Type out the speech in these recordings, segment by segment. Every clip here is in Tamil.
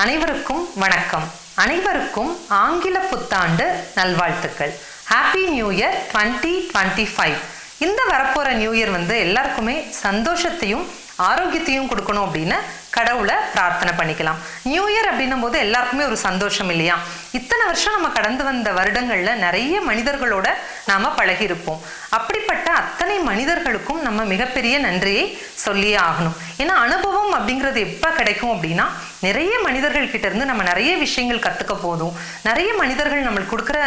அனைவருக்கும் வணக்கம். அனைவருக்கும் ஆங்கில புத்தாண்டு நல்வாழ்த்துக்கள். Happy new year 2025. இந்த வரப்போற நியூ இயர் எல்லாருக்குமே சந்தோஷத்தையும் ஆரோக்கியத்தையும் கொடுக்கணும் அப்படின்னு கடவுளை பிரார்த்தனை பண்ணிக்கலாம். நியூ இயர் அப்படின்னும் போது எல்லாருக்குமே ஒரு சந்தோஷம் இல்லையா? இத்தனை வருஷம் நம்ம கடந்து வந்த வருடங்கள்ல நிறைய மனிதர்களோட நாம பழகி இருப்போம். அப்படிப்பட்ட அத்தனை மனிதர்களுக்கும் நம்ம மிகப்பெரிய நன்றியை சொல்லியே ஆகணும். ஏன்னா அனுபவம் அப்படிங்கிறது எப்ப கிடைக்கும் அப்படின்னா, நிறைய மனிதர்கள் கிட்ட இருந்து நம்ம நிறைய விஷயங்கள் கத்துக்க போதும். நிறைய மனிதர்கள் நம்மளுக்கு கொடுக்குற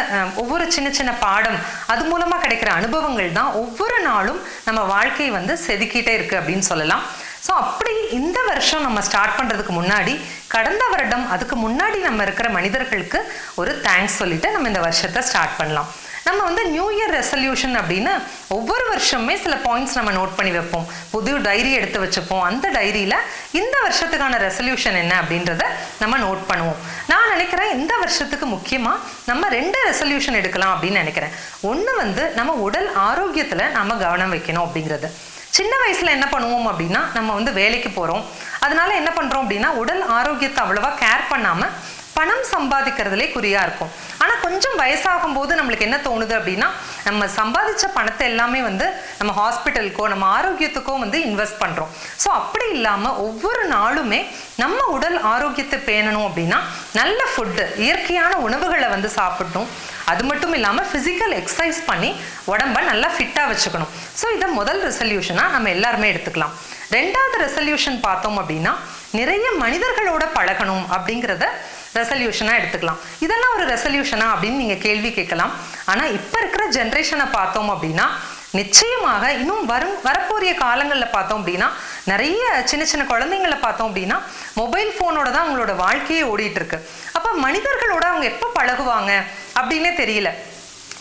ஒவ்வொரு சின்ன சின்ன பாடம், அது மூலமா கிடைக்கிற அனுபவங்கள் தான் ஒவ்வொரு நாளும் நம்ம வாழ்க்கையை செதுக்கிட்டே இருக்கு அப்படின்னு சொல்லலாம். ஸோ அப்படி இந்த வருஷம் நம்ம ஸ்டார்ட் பண்றதுக்கு முன்னாடி, கடந்த வருடம் அதுக்கு முன்னாடி நம்ம இருக்கிற மனிதர்களுக்கு ஒரு தேங்க்ஸ் சொல்லிட்டு நம்ம இந்த வருஷத்தை ஸ்டார்ட் பண்ணலாம். நம்ம நியூ இயர் ரெசல்யூஷன் அப்படின்னு ஒவ்வொரு வருஷமே சில பாயிண்ட்ஸ் நம்ம நோட் பண்ணி வைப்போம். புது டைரி எடுத்து வச்சுப்போம். அந்த டைரியில இந்த வருஷத்துக்கான ரெசல்யூஷன் என்ன அப்படின்றத நம்ம நோட் பண்ணுவோம். நான் நினைக்கிறேன் இந்த வருஷத்துக்கு முக்கியமா நம்ம 2 ரெசல்யூஷன் எடுக்கலாம் அப்படின்னு நினைக்கிறேன். ஒன்று நம்ம உடல் ஆரோக்கியத்துல நாம கவனம் வைக்கணும் அப்படிங்கிறது. சின்ன வயசுல என்ன பண்ணுவோம் அப்படின்னா, நம்ம வேலைக்கு போறோம். அதனால என்ன பண்றோம் அப்படின்னா, உடல் ஆரோக்கியத்தை அவ்வளவா கேர் பண்ணாம பணம் சம்பாதிக்கிறதுலே குறியா இருக்கும். ஆனா கொஞ்சம் வயசாகும் போது நம்மளுக்கு என்ன தோணுது அப்படின்னா, நம்ம சம்பாதிச்ச பணத்தை எல்லாமே நம்ம ஹாஸ்பிட்டலுக்கோ நம்ம ஆரோக்கியத்துக்கோ இன்வெஸ்ட் பண்றோம். ஸோ அப்படி இல்லாம ஒவ்வொரு நாளுமே நம்ம உடல் ஆரோக்கியத்தை பேணணும் அப்படின்னா, நல்ல ஃபுட்டு, இயற்கையான உணவுகளை சாப்பிடணும். அது மட்டும் இல்லாம பிசிக்கல் எக்ஸசைஸ் பண்ணி உடம்ப நல்லா ஃபிட்டா வச்சுக்கணும். ஸோ இதை முதல் ரெசல்யூஷனா நம்ம எல்லாருமே எடுத்துக்கலாம். 2வது ரெசல்யூஷன் பார்த்தோம் அப்படின்னா, நிறைய மனிதர்களோட பழகணும் அப்படிங்கிறத ரெசல்யூஷனா எடுத்துக்கலாம். இதெல்லாம் ஒரு ரெசல்யூஷனா அப்படின்னு நீங்க கேள்வி கேட்கலாம். ஆனா இப்ப இருக்கிற ஜென்ரேஷனை பார்த்தோம் அப்படின்னா, நிச்சயமாக இன்னும் வரப்போறிய காலங்களில் பார்த்தோம் அப்படின்னா, நிறைய சின்ன சின்ன குழந்தைங்களை பார்த்தோம் அப்படின்னா மொபைல் போனோட தான் அவங்களோட வாழ்க்கையே ஓடிட்டு இருக்கு. அப்ப மனிதர்களோட அவங்க எப்ப பழகுவாங்க அப்படின்னே தெரியல.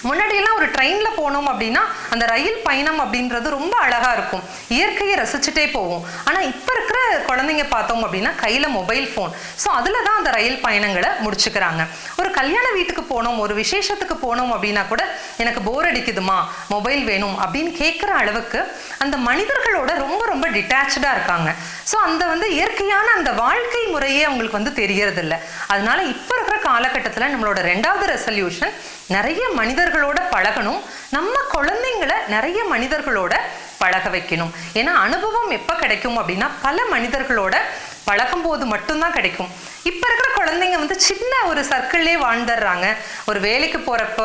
முன்னாடியெல்லாம் ஒரு ட்ரெயின்ல போனோம் அப்படின்னா அந்த ரயில் பயணம் அப்படின்றது ரொம்ப அழகா இருக்கும், இயற்கையை ரசிச்சுட்டே போவோம். ஆனா இப்ப இருக்கிற குழந்தைங்க பார்த்தோம் அப்படின்னா கையில மொபைல் போன். ஸோ அதுலதான் அந்த ரயில் பயணங்களை முடிச்சுக்கிறாங்க. ஒரு கல்யாண வீட்டுக்கு போனோம், ஒரு விசேஷத்துக்கு போனோம் அப்படின்னா கூட எனக்கு போர் அடிக்குதுமா, மொபைல் வேணும் அப்படின்னு கேட்குற அளவுக்கு அந்த மனிதர்களோட ரொம்ப ரொம்ப டிட்டாச்சா இருக்காங்க. ஸோ அந்த இயற்கையான அந்த வாழ்க்கை முறையே அவங்களுக்கு தெரியறது இல்லை. அதனால இப்ப இருக்கிற காலகட்டத்தில் நம்மளோட 2வது ரெசல்யூஷன் நிறைய மனிதர்களோட பழகணும். நம்ம குழந்தைங்களை நிறைய மனிதர்களோட பழக வைக்கணும். ஏன்னா அனுபவம் எப்ப கிடைக்கும் அப்படின்னா, பல மனிதர்களோட பழகும் போது மட்டும்தான் கிடைக்கும். இப்ப இருக்கிற குழந்தைங்க சின்ன ஒரு சர்க்கிள்லேயே வாழ்ந்துடுறாங்க. ஒரு வேலைக்கு போறப்ப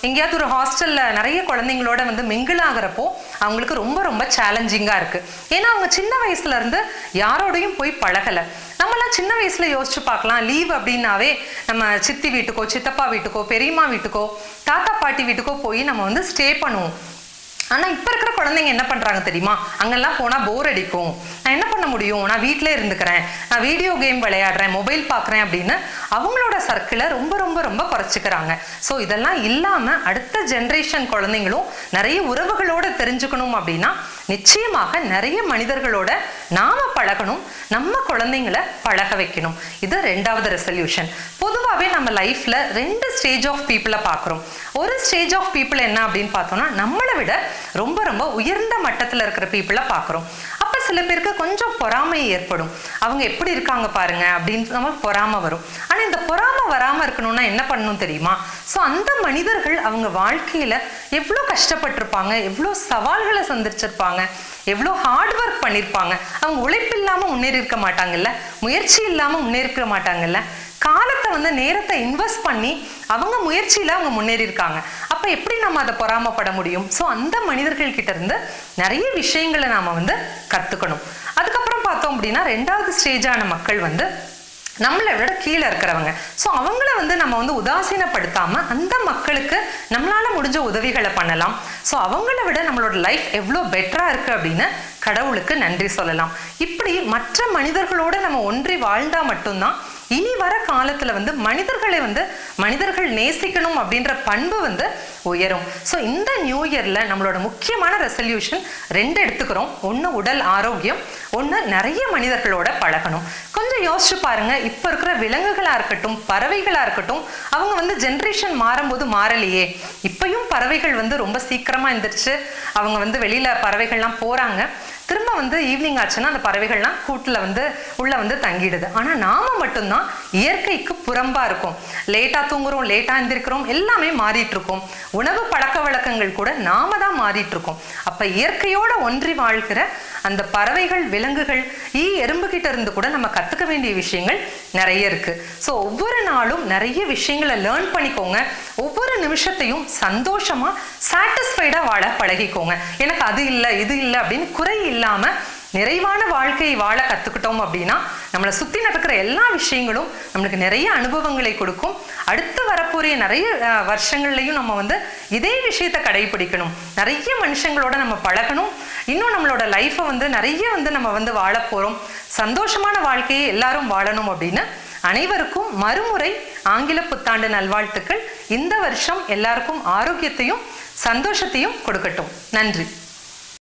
எங்கேயாவது ஒரு ஹாஸ்டல்ல நிறைய குழந்தைங்களோட மிங்கிள் ஆகிறப்போ அவங்களுக்கு ரொம்ப ரொம்ப சேலஞ்சிங்கா இருக்கு. ஏன்னா அவங்க சின்ன வயசுல இருந்து யாரோடையும் போய் பழகல. நம்மளாம் சின்ன வயசுல யோசிச்சு பார்க்கலாம், லீவ் அப்படின்னாவே நம்ம சித்தி வீட்டுக்கோ சித்தப்பா வீட்டுக்கோ பெரியம்மா வீட்டுக்கோ தாத்தா பாட்டி வீட்டுக்கோ போய் நம்ம ஸ்டே பண்ணுவோம். ஆனா இப்ப இருக்கிற குழந்தைங்க என்ன பண்றாங்க தெரியுமா? அங்கெல்லாம் போனா போர் அடிக்கும், நான் என்ன பண்ண முடியும், நான் வீட்டிலே இருந்துக்கிறேன், நான் வீடியோ கேம் விளையாடுறேன், மொபைல் பார்க்குறேன் அப்படின்னு அவங்களோட சர்க்கிளை ரொம்ப ரொம்ப ரொம்ப குறைச்சிக்கிறாங்க. ஸோ இதெல்லாம் இல்லாம அடுத்த ஜென்ரேஷன் குழந்தைங்களும் நிறைய உறவுகளோட தெரிஞ்சுக்கணும் அப்படின்னா, நிச்சயமாக நிறைய மனிதர்களோட நாம பழகணும், நம்ம குழந்தைங்களை பழக வைக்கணும். இது 2வது ரெசல்யூஷன். பொதுவாகவே நம்ம லைஃப்ல 2 ஸ்டேஜ் ஆஃப் பீப்புளை பார்க்குறோம். ஒரு ஸ்டேஜ் ஆஃப் பீப்புள் என்ன அப்படின்னு பார்த்தோம்னா, நம்மளை விட ரொம்ப ரொம்ப உயர்ந்த மட்டத்தில் இருக்கிற பீப்புளை பார்க்குறோம். அப்ப சில பேருக்கு கொஞ்சம் பொறாமை ஏற்படும். அவங்க எப்படி இருக்காங்க பாருங்க அப்படின்னு நமக்கு பொறாமை வரும். ஆனா இந்த பொறாமை வராம இருக்கணும்னா என்ன பண்ணணும் தெரியுமா? ஸோ அந்த மனிதர்கள் அவங்க வாழ்க்கையில எவ்வளோ கஷ்டப்பட்டிருப்பாங்க, எவ்வளோ சவால்களை சந்திச்சிருப்பாங்க, எவ்வளோ ஹார்ட் ஒர்க் பண்ணியிருப்பாங்க. அவங்க உழைப்பு இல்லாம முன்னேறி இருக்க மாட்டாங்கல்ல, முயற்சி இல்லாம முன்னேறிக்க மாட்டாங்கல்ல, காலத்தை நேரத்தை இன்வெஸ்ட் பண்ணி அவங்க முயற்சியில அவங்க முன்னேறி இருக்காங்க. அப்ப எப்படி நம்ம அதை பொறாமப்பட முடியும்? ஸோ அந்த மனிதர்கள் கிட்ட இருந்து நிறைய விஷயங்களை நாம கத்துக்கணும். அதுக்கப்புறம் பார்த்தோம் அப்படின்னா 2வது ஸ்டேஜான மக்கள் நம்மளை விட கீழே இருக்கிறவங்க. ஸோ அவங்கள நம்ம உதாசீனப்படுத்தாம அந்த மக்களுக்கு நம்மளால முடிஞ்ச உதவிகளை பண்ணலாம். ஸோ அவங்கள விட நம்மளோட லைஃப் எவ்வளோ பெட்டரா இருக்கு அப்படின்னு கடவுளுக்கு நன்றி சொல்லலாம். இப்படி மற்ற மனிதர்களோட நம்ம ஒன்றி வாழ்ந்தா மட்டும்தான் இனி வர காலத்துல மனிதர்களை மனிதர்கள் நேசிக்கணும் அப்படின்ற பண்பு உயரும். ஸோ இந்த நியூ இயர்ல நம்மளோட முக்கியமான ரெசல்யூஷன் 2 எடுத்துக்கிறோம். ஒன்று உடல் ஆரோக்கியம், ஒன்று நிறைய மனிதர்களோட பழகணும். கொஞ்சம் யோசிச்சு பாருங்க, இப்ப இருக்கிற விலங்குகளா இருக்கட்டும் பறவைகளா இருக்கட்டும், அவங்க ஜென்ரேஷன் மாறும்போது மாறலையே. இப்பயும் பறவைகள் ரொம்ப சீக்கிரமா எந்திரிச்சு அவங்க வெளியில பறவைகள்லாம் போறாங்க. திரும்ப வந்து ஈவினிங் ஆச்சுன்னா அந்த பறவைகள்லாம் கூட்டில் வந்து உள்ள வந்து தங்கிடுது. ஆனால் நாம மட்டும்தான் இயற்கைக்கு புறம்பா இருக்கும். லேட்டா தூங்குறோம், லேட்டா எந்திரிக்கிறோம், எல்லாமே மாறிட்டு இருக்கோம். உணவு பழக்க வழக்கங்கள் கூட நாம தான் மாறிட்டு இருக்கோம். அப்ப இயற்கையோட ஒன்றி வாழ்கிற அந்த பறவைகள், விலங்குகள், எறும்பு கிட்ட இருந்து கூட நம்ம கத்துக்க வேண்டிய விஷயங்கள் நிறைய இருக்கு. ஸோ ஒவ்வொரு நாளும் நிறைய விஷயங்களை லேர்ன் பண்ணிக்கோங்க. ஒவ்வொரு நிமிஷத்தையும் சந்தோஷமா சாட்டிஸ்ஃபைடா வாழ பழகிக்கோங்க. எனக்கு அது இல்லை இது இல்லை அப்படின்னு குறை இல்லாம நிறைவான வாழ்க்கையை வாழ கத்துக்கிட்டோம் அப்படின்னா நம்மளை சுத்தி நடக்கிற எல்லா விஷயங்களும் நம்மளுக்கு நிறைய அனுபவங்களை கொடுக்கும். அடுத்து வரப்போறிய நிறைய வருஷங்கள்லையும் நம்ம வந்து இதே விஷயத்தை கடைபிடிக்கணும். நிறைய மனுஷங்களோட நம்ம பழகணும். இன்னும் நம்மளோட லைஃப்பை வந்து நிறைய வந்து நம்ம வந்து வாழ போறோம். சந்தோஷமான வாழ்க்கையை எல்லாரும் வாழணும் அப்படின்னு அனைவருக்கும் மறுமுறை ஆங்கில புத்தாண்டு நல்வாழ்த்துக்கள். இந்த வருஷம் எல்லாருக்கும் ஆரோக்கியத்தையும் சந்தோஷத்தையும் கொடுக்கட்டும். நன்றி.